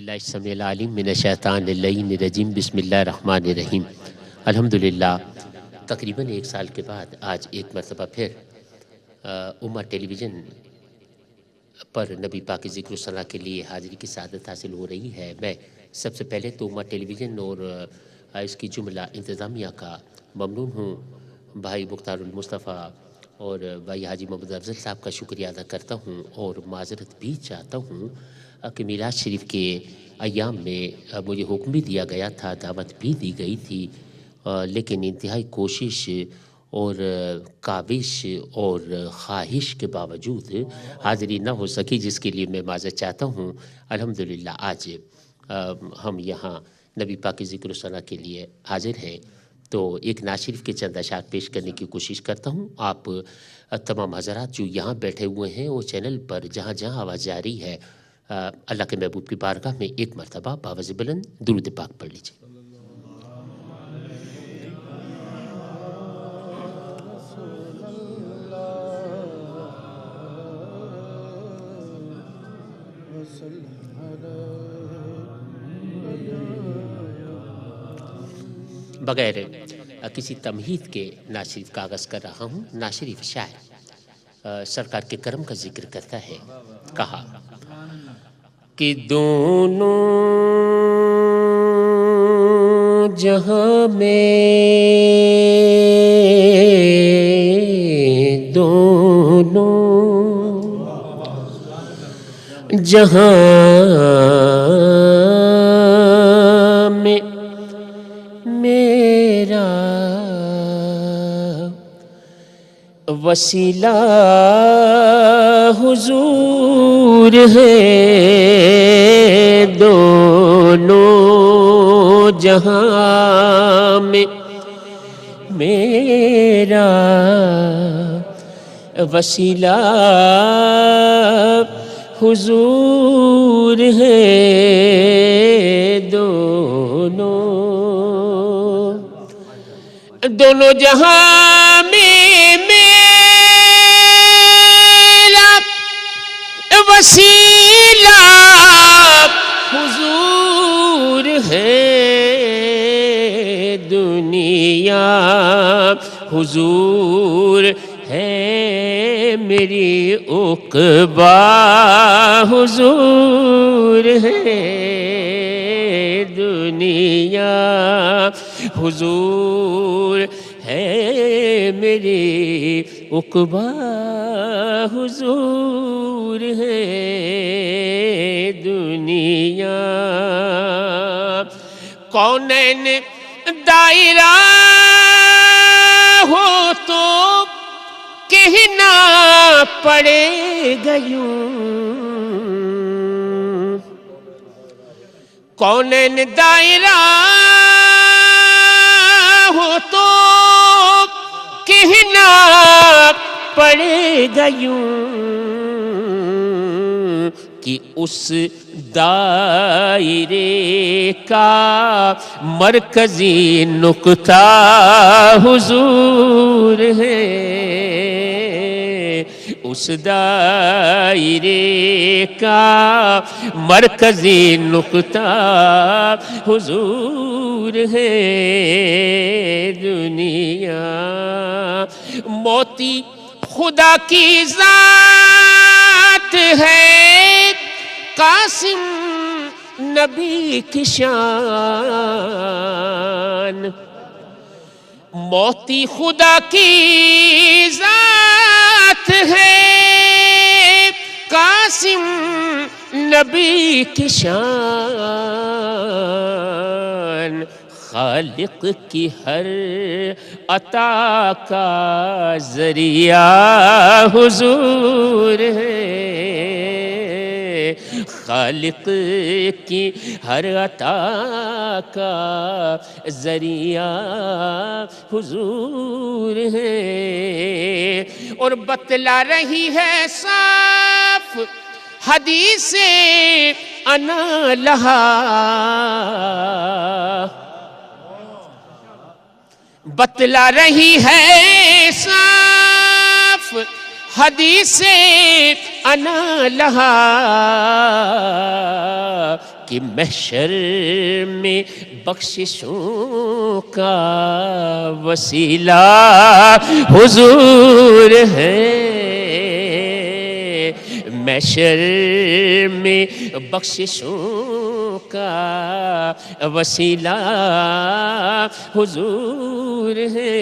اللہ السمیع العلیم من الشیطان اللعین الرجیم بسم اللہ الرحمن الرحیم۔ الحمدللہ تقریباً 1 سال کے بعد آج ایک مرتبہ پھر امہ ٹیلی ویژن پر نبی پاک کی ذکر و ثنا کے لیے حاضری کی سعادت حاصل ہو رہی ہے۔ میں سب سے پہلے تو امہ ٹیلی ویژن اور اس کی جملہ انتظامیہ کا ممنون ہوں، بھائی مختار المصطفیٰ اور بھائی حاجی محمد افضل صاحب کا شکریہ ادا کرتا ہوں، اور معذرت بھی چاہتا ہوں کہ میراث شریف کے ایام میں مجھے حکم بھی دیا گیا تھا، دعوت بھی دی گئی تھی، لیکن انتہائی کوشش اور کاوش اور خواہش کے باوجود حاضری نہ ہو سکی، جس کے لیے میں معذرت چاہتا ہوں۔ الحمدللہ آج ہم یہاں نبی پاک کی ذکر و ثنا کے لیے حاضر ہیں، تو ایک نعت شریف کے چند اشعار پیش کرنے کی کوشش کرتا ہوں۔ آپ تمام حضرات جو یہاں بیٹھے ہوئے ہیں اور چینل پر جہاں جہاں آواز جاری ہے، اللہ کے محبوب کی بارگاہ میں ایک مرتبہ باوز بلند درود پاک پڑھ لیجیے۔ بغیر کسی تمہید کے نعت شریف کا آغاز کر رہا ہوں۔ نعت شریف شاعر سرکار کے کرم کا ذکر کرتا ہے، کہا کہ دونوں جہاں میں دونوں جہاں میں میرا وسیلہ حضور ہے، دونوں جہاں میں میرا وسیلہ حضور ہے، دونوں جہاں میں میرا وسیلہ حضور ہے، دنیا حضور ہے، میری عقبیٰ حضور ہے، دنیا حضور ہے، میری عقبیٰ حضور ہے، دنیا کونین دائرہ ہو تو کہنا پڑے گا یوں، کونین دائرہ ہو تو کہنا پڑے گا یوں کہ اس دائرے کا مرکزی نقطہ حضور ہے، اس دائرے کا مرکزی نقطہ حضور ہے، دنیا موتی خدا کی ذات ہے، قاسم نبی کی شان، موتی خدا کی ذات ہے، قاسم نبی کی شان، خالق کی ہر عطا کا ذریعہ حضور ہے، خالق کی ہر عطا کا ذریعہ حضور ہے، اور بتلا رہی ہے صاف حدیث انا لہا، بتلا رہی ہے صاف حدیث انا لہا کہ محشر میں بخششوں کا وسیلہ حضور ہے، محشر میں بخششوں کا وسیلہ حضور ہے،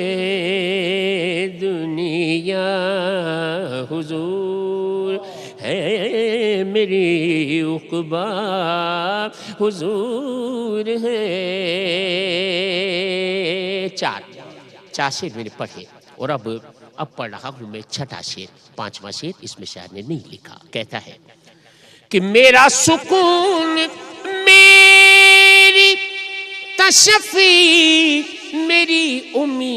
دنیا حضور ہے، میری عقبیٰ حضور ہے۔ چار شعر میں نے پڑھے اور اب پڑھ رہا ہوں میں چھٹا شعر، پانچواں شعر، اس میں شاعر نے نہیں لکھا۔ کہتا ہے کہ میرا سکون میری تشفی میری امید،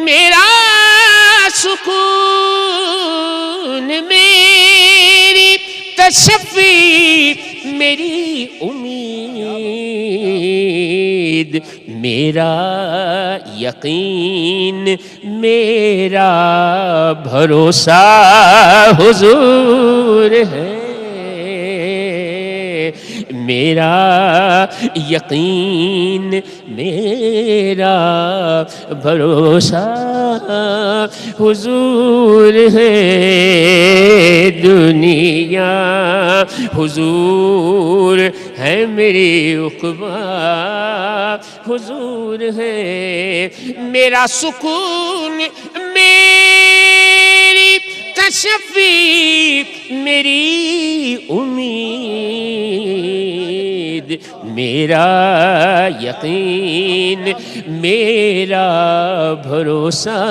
میرا سکون میری تشفی میری امید، میرا یقین میرا بھروسہ حضور ہے، میرا یقین میرا بھروسہ حضور ہے، دنیا حضور ہے، میری عقبیٰ حضور ہے، میرا سکون میری تشفی میری امید، میرا یقین میرا بھروسہ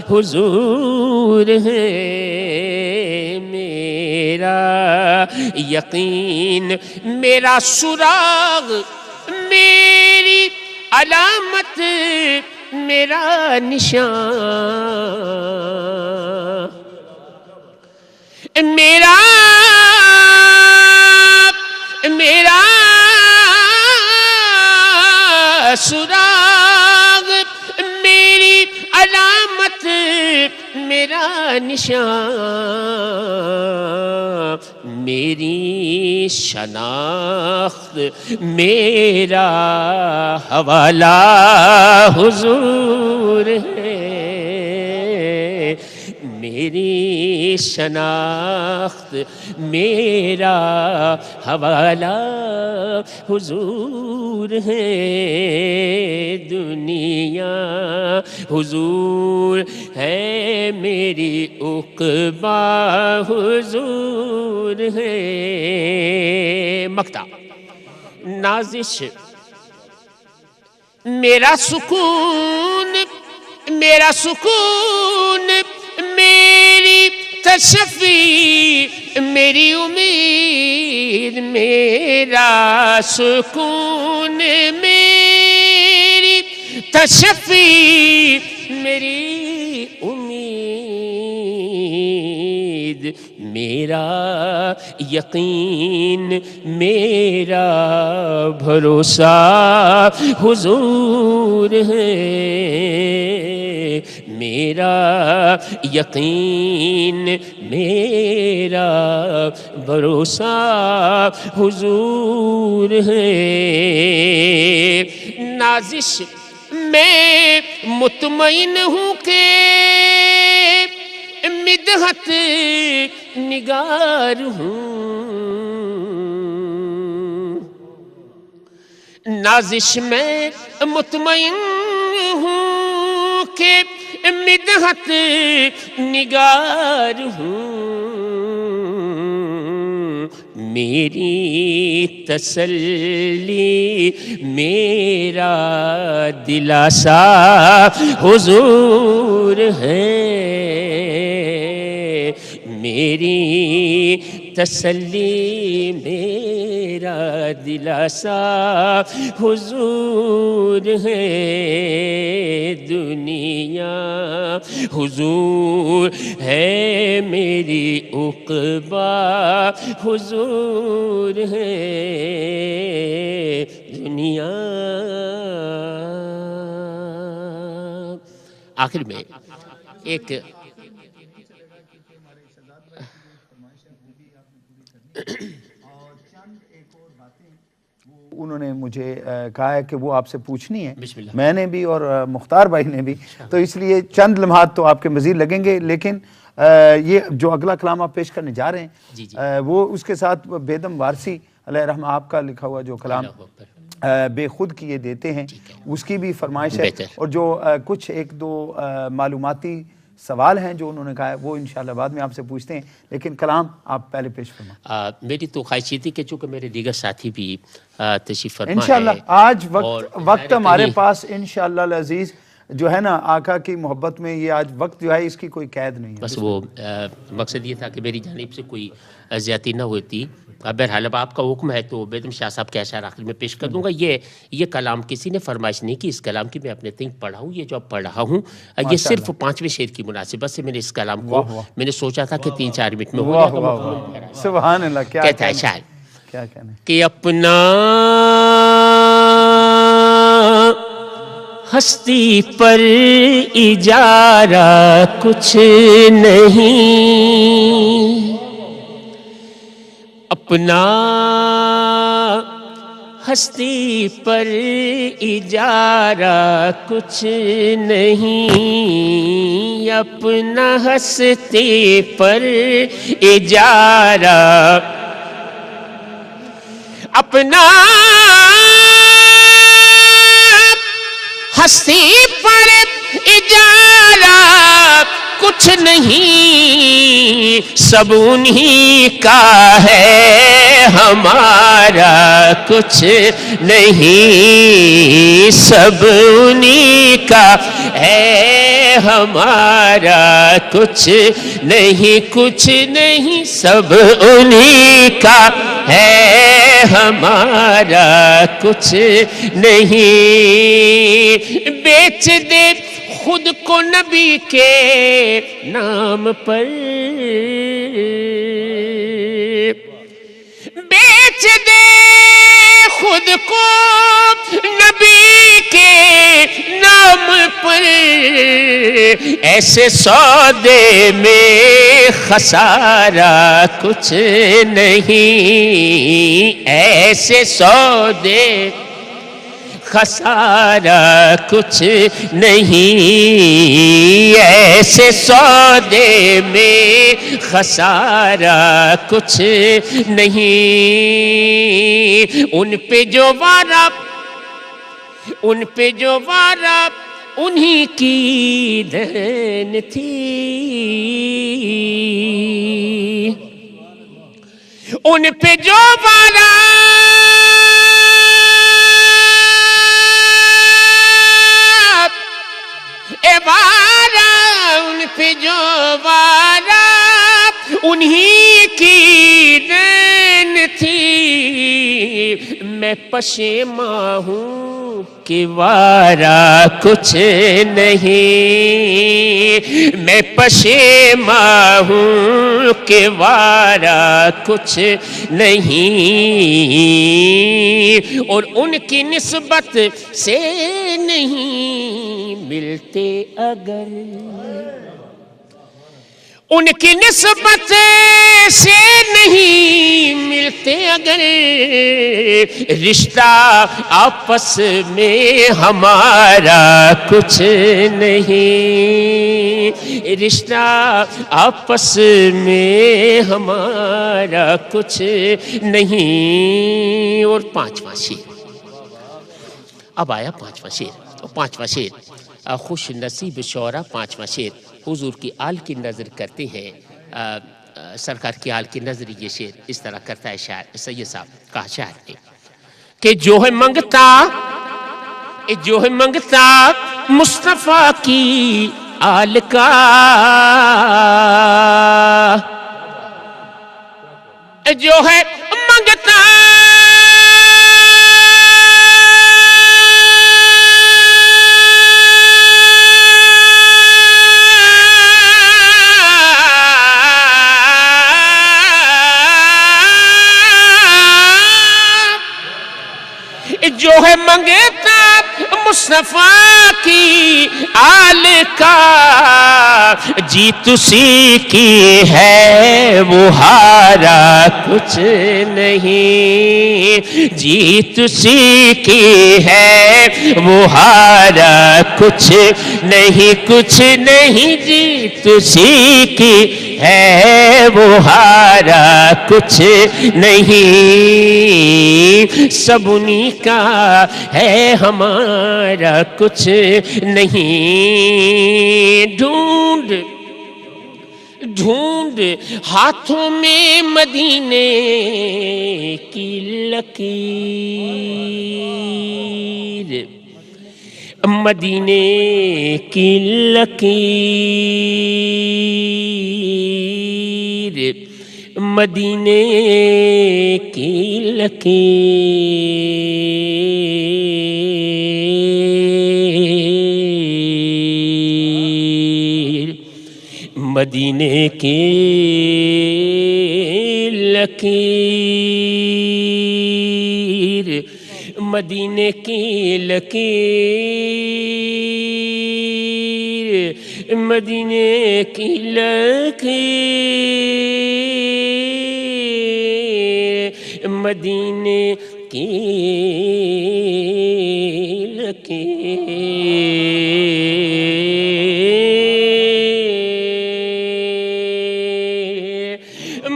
حضور ہے، میرا یقین میرا سراغ میری علامت میرا نشان، میرا سراغ میری علامت میرا نشان، میری شناخت میرا حوالہ حضور ہے، میری شناخت میرا حوالہ حضور ہے، دنیا حضور ہے، میری عقبیٰ حضور ہے۔ مقطع نازش میرا سکون میری تشفی میری امید، میرا سکون میری تشفی میری امید، میرا یقین میرا بھروسہ حضور ہے، میرا یقین میرا بھروسہ حضور ہے، نازش میں مطمئن ہوں کہ مدحت نگار ہوں، نازش میں مطمئن ہوں کہ مدحت نگار ہوں، میری تسلی میرا دلاسا حضور ہے، میری تسلی میرا دلاسا حضور ہے، دنیا حضور ہے، میری عقبیٰ حضور ہے، دنیا۔ آخر میں ایک انہوں نے مجھے کہا ہے کہ وہ آپ سے پوچھنی ہے، بسم اللہ۔ میں نے بھی اور مختار بھائی نے بھی، تو اس لیے چند لمحات تو آپ کے مزید لگیں گے، لیکن یہ جو اگلا کلام آپ پیش کرنے جا رہے ہیں وہ اس کے ساتھ بیدم وارسی علیہ رحمہ آپ کا لکھا ہوا جو کلام بے خود کیے دیتے ہیں، اس کی بھی فرمائش ہے، اور جو کچھ ایک دو معلوماتی سوال ہیں جو انہوں نے کہا ہے وہ انشاءاللہ بعد میں آپ سے پوچھتے ہیں، لیکن کلام آپ پہلے پیش فرمائیں۔ میری تو خواہش یہ تھی کہ چونکہ میرے دیگر ساتھی بھی تشریف فرما ہے، انشاءاللہ آج وقت ہمارے پاس انشاءاللہ العزیز جو ہے نا آقا کی محبت میں، یہ آج وقت جو ہے اس کی کوئی قید نہیں ہے، بس وہ مقصد یہ تھا کہ میری جانب سے کوئی زیادتی نہ ہوتی۔ بہرحال اب آپ کا حکم ہے تو بیدم شاہ صاحب کے اشعار آخر میں پیش کر دوں گا۔ یہ کلام کسی نے فرمائش نہیں کی، اس کلام کی میں اپنے تئیں پڑھا ہوں، یہ جو اب پڑھ رہا ہوں یہ صرف 5ویں شعر کی مناسبت سے میں نے اس کلام کو میں نے سوچا تھا کہ 3-4 منٹ میں ہو جائے گا۔ سبحان اللہ، کیا کہتا ہے شاعر کیا کہنا ہے کہ اپنا ہستی پر اجارہ کچھ نہیں، اپنا ہستی پر اجارہ کچھ نہیں، اپنا ہستی پر اجارہ، اپنا ہستی پر اجارہ کچھ نہیں، سب انہی کا ہے ہمارا کچھ نہیں، سب انہی کا ہے ہمارا کچھ نہیں، کچھ نہیں، سب انہی کا ہے ہمارا کچھ نہیں، بیچ دے خود کو نبی کے نام پر، بیچ دے خود کو نبی کے نام پر، ایسے سودے میں خسارہ کچھ نہیں، ایسے سودے خسارہ کچھ نہیں، ایسے سودے میں خسارہ کچھ نہیں، ان پہ جو وعدہ، ان پہ جو وعدہ انہی کی دین تھی، ان پہ جو وعدہ ان پہ جو وعدہ انہی کی دین تھی، میں پشیماں ہوں کہ وعدہ کچھ نہیں، میں پشیماں ہوں کہ وعدہ کچھ نہیں، اور ان کی نسبت سے نہیں ملتے اگر، ان کی نسبت سے نہیں ملتے اگر، رشتہ آپس میں ہمارا کچھ نہیں، رشتہ آپس میں ہمارا کچھ نہیں۔ اور 5واں شعر، اب آیا 5واں شعر، اور 5واں شعر خوش نصیب شعراء 5واں شعر حضور کی آل کی نظر کرتے ہیں، سرکار کی آل کی نظر یہ شعر اس طرح کرتا ہے شاعر سید صاحب، کہا شاعر نے کہ جو ہے منگتا، جو ہے منگتا مصطفیٰ کی آل کا، جو ہے منگتا جو ہے منگتا مصطفیٰ کی آل کا جیت اسی کی ہے، وہ ہارا کچھ نہیں، جیت اسی کی ہے، وہ ہارا کچھ نہیں، کچھ نہیں، جیت اسی کی ہے، وہ ہارا کچھ نہیں، سب انہی کا ہے، ہمارا کچھ نہیں۔ ڈھونڈ ڈھونڈ ہاتھوں میں مدینے کی لکیر، مدینے کی لکیر، مدینے کی لکیر، مدینے کی لکیر، مدینے کی لکیر، مدینے کی لکیر، مدینے کی لکیر،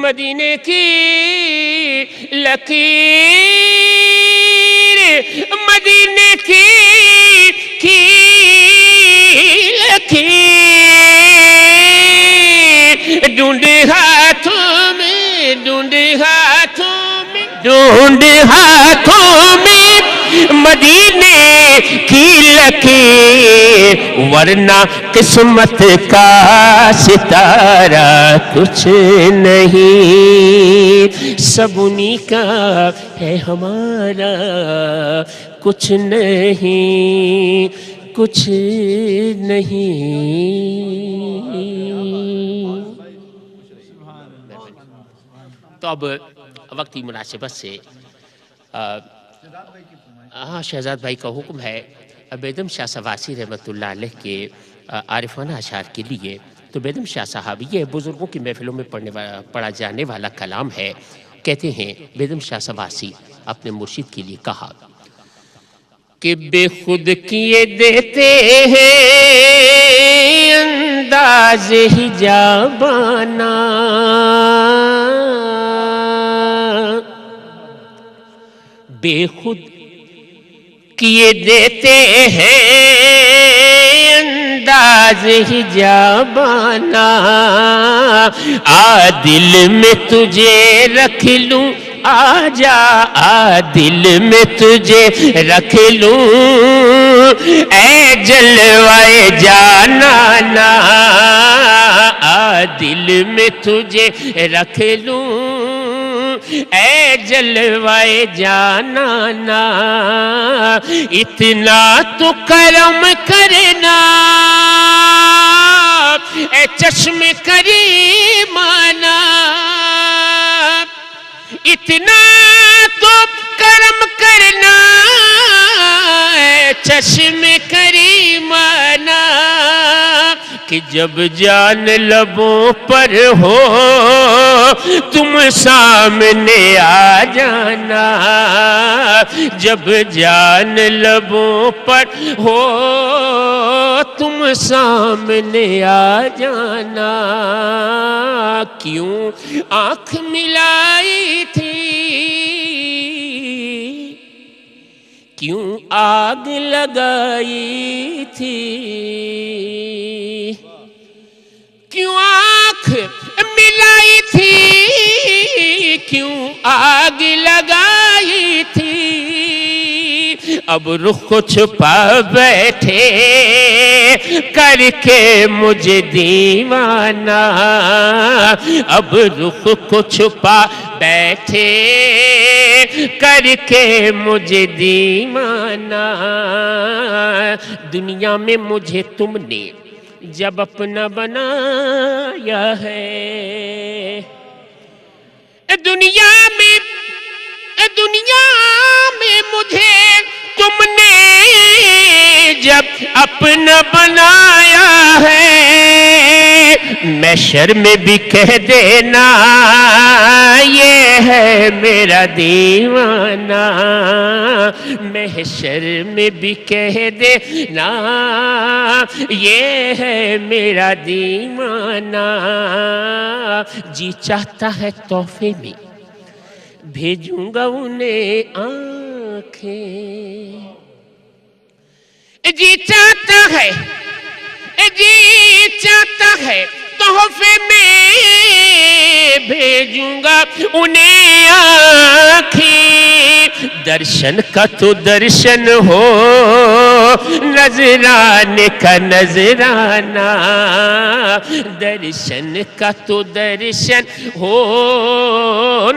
مدینے کی لکیر، مدینے کی لکیر، ڈھونڈ ہاتھوں میں، ڈھونڈ ہاتھوں میں، ڈھونڈ ہاتھوں میں مدینے کی لکیر، ورنہ قسمت کا ستارہ کچھ نہیں، سب انہی کا ہے، ہمارا کچھ نہیں، کچھ نہیں۔ تو اب وقت کی مناسبت سے شہزاد بھائی کا حکم ہے بیدم شاہ سواسی رحمۃ اللہ علیہ کے عارفانہ اشعار کے لیے۔ تو بیدم شاہ صاحب، یہ بزرگوں کی محفلوں میں پڑھا جانے والا کلام ہے۔ کہتے ہیں بیدم شاہ سواسی اپنے مرشد کے لیے کہا کہ بے خود کیے دیتے ہیں انداز حجابانہ، بے خود کیے دیتے ہیں انداز حجابانہ، آ دل میں تجھے رکھ لوں، آ جا، آ دل میں تجھے رکھ لوں، اے جلوائے جانانا، آ دل میں تجھے رکھ لوں، اے جلوائے جانانا، اتنا تو کرم کرنا، اے چشم کریمانہ، اتنا تو کرم کرنا، اے چشم کریمانہ، کہ جب جان لبوں پر ہو تم سامنے آ جانا، جب جان لبوں پر ہو تم سامنے آ جانا، کیوں آنکھ ملائی تھی، کیوں آگ لگائی تھی، کیوں آنکھ ملائی تھی، کیوں آگ لگائی تھی، اب رخ کو چھپا بیٹھے کر کے مجھے دیوانہ، اب رخ کو چھپا بیٹھے کر کے مجھے دیوانہ، دنیا میں مجھے تم نے جب اپنا بنایا ہے، دنیا میں مجھے تم نے جب اپنا بنایا ہے محشر میں بھی کہہ دینا یہ ہے میرا دیوانہ، محشر میں بھی کہہ دینا یہ ہے میرا دیوانہ، جی چاہتا ہے تحفے میں بھیجوں گا انہیں آنکھیں، جی چاہتا ہے تحفے میں بھیجوں گا انہیں آنکھیں، درشن کا تو درشن ہو نذرانے کا نذرانہ، درشن کا تو درشن ہو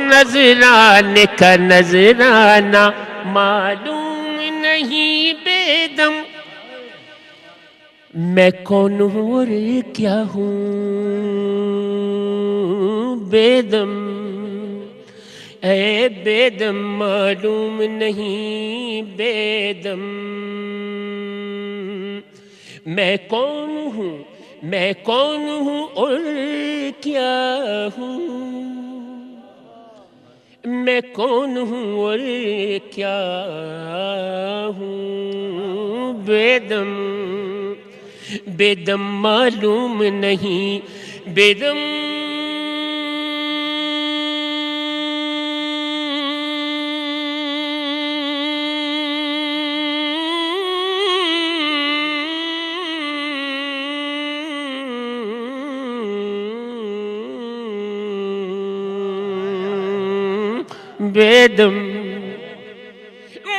نذرانے کا نذرانہ، معلوم نہیں بیدم میں کون ہوں اور کیا ہوں، بیدم اے بیدم معلوم نہیں بیدم میں کون ہوں اور کیا ہوں، میں کون ہوں اور کیا ہوں، بیدم بیدم معلوم نہیں بیدم بیدم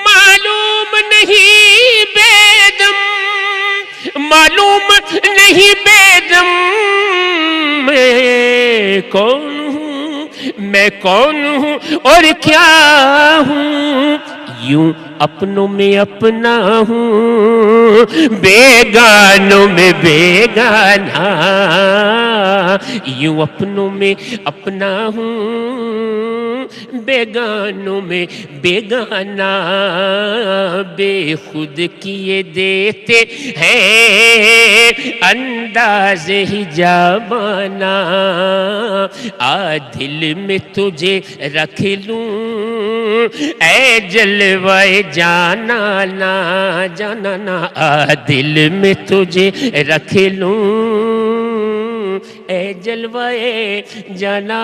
معلوم نہیں بیدم معلوم نہیں بیدم میں کون ہوں اور کیا ہوں، یوں اپنوں میں اپنا ہوں بیگانوں میں بیگانہ، یوں اپنوں میں اپنا ہوں بیگانوں میں بیگانہ، بے خود کیے دیتے ہیں انداز حجابانہ، آ دل میں تجھے رکھ لوں اے جلوہ جانا نا جانا نا، آ دل میں تجھے رکھ لوں اے جلوہ جانا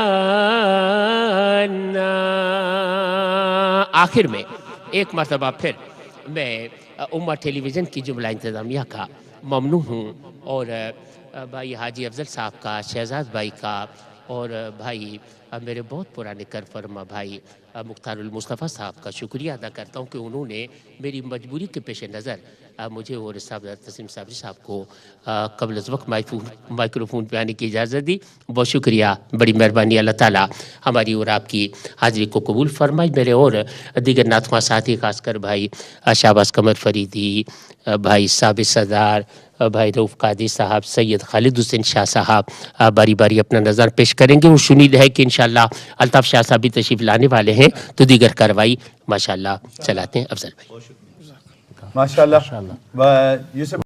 نا۔ آخر میں ایک مرتبہ پھر میں امہ ٹیلی ویژن کی جملہ انتظامیہ کا ممنون ہوں، اور بھائی حاجی افضل صاحب کا، شہزاد بھائی کا، اور بھائی میرے بہت پرانے کر فرما بھائی مختار المصطفیٰ صاحب کا شکریہ ادا کرتا ہوں کہ انہوں نے میری مجبوری کے پیش نظر مجھے اور صاحب تسلیم صابری صاحب کو قبل از وقت مائکروفون پہ آنے کی اجازت دی۔ بہت شکریہ، بڑی مہربانی، اللہ تعالیٰ ہماری اور آپ کی حاضری کو قبول فرمائی۔ میرے اور دیگر نعت خواں ساتھی، خاص کر بھائی شہباز قمر فریدی، بھائی ثابت سردار، بھائی رؤف قادری صاحب، سید خالد حسین شاہ صاحب باری باری اپنا نظر پیش کریں گے، اور امید ہے کہ انشاءاللہ الطاف شاہ صاحب بھی تشریف لانے والے ہیں، تو دیگر کارروائی ماشاءاللہ چلاتے ہیں۔ افضل بھائی ماشاءاللہ یوسف